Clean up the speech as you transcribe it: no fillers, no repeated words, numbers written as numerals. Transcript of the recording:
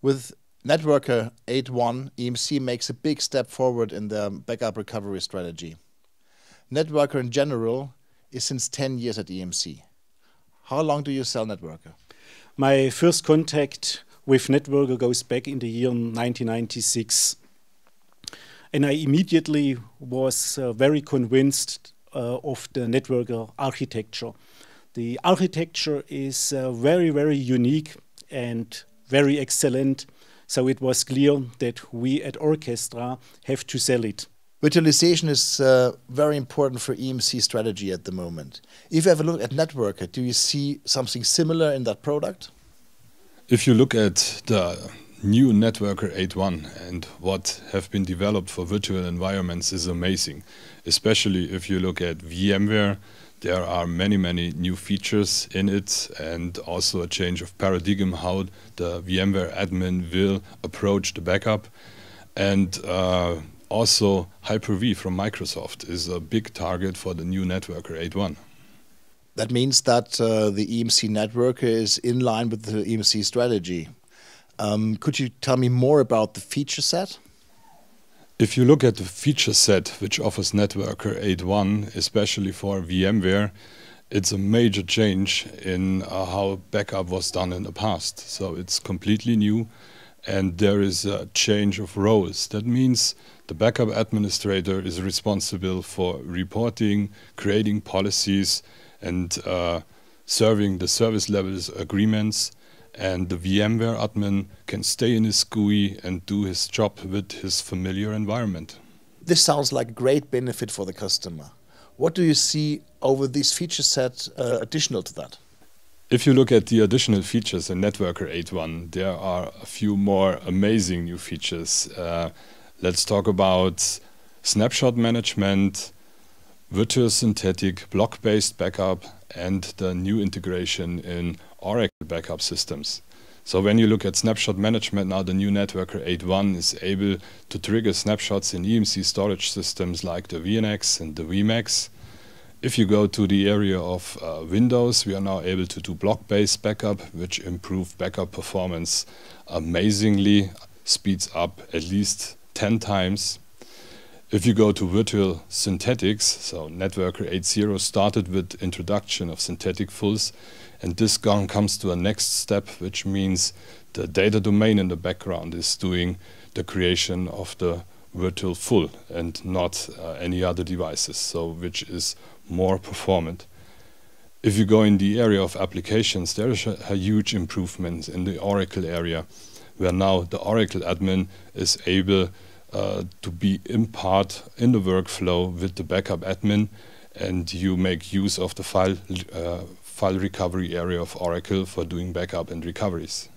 With Networker 8.1, EMC makes a big step forward in their backup recovery strategy. Networker in general is since 10 years at EMC. How long do you sell Networker? My first contact with Networker goes back in the year 1996. And I immediately was very convinced of the Networker architecture. The architecture is very, very unique and very excellent. So it was clear that we at Orchestra have to sell it. Virtualization is very important for EMC strategy at the moment. If you have a look at Networker, do you see something similar in that product? If you look at the new Networker 8.1 and what have been developed for virtual environments is amazing. Especially if you look at VMware, there are many new features in it, and also a change of paradigm how the VMware admin will approach the backup. And also Hyper-V from Microsoft is a big target for the new Networker 8.1. That means that the EMC Networker is in line with the EMC strategy. Could you tell me more about the feature set? If you look at the feature set which offers Networker 8.1, especially for VMware, it's a major change in how backup was done in the past. So it's completely new, and there is a change of roles. That means the backup administrator is responsible for reporting, creating policies, and serving the service levels agreements. And the VMware admin can stay in his GUI and do his job with his familiar environment. This sounds like a great benefit for the customer. What do you see over this feature set additional to that? If you look at the additional features in Networker 8.1, there are a few more amazing new features. Let's talk about snapshot management, virtual synthetic, block-based backup, and the new integration in Oracle backup systems. So when you look at snapshot management, now the new Networker 8.1 is able to trigger snapshots in EMC storage systems like the VNX and the VMAX. If you go to the area of Windows, we are now able to do block-based backup, which improve backup performance amazingly, speeds up at least 10 times. If you go to virtual synthetics, so Networker 8.0 started with introduction of synthetic fulls, and this comes to a next step, which means the data domain in the background is doing the creation of the virtual full and not any other devices, so which is more performant. If you go in the area of applications, there is a huge improvement in the Oracle area, where now the Oracle admin is able to be in part in the workflow with the backup admin, and you make use of the file recovery area of Oracle for doing backup and recoveries.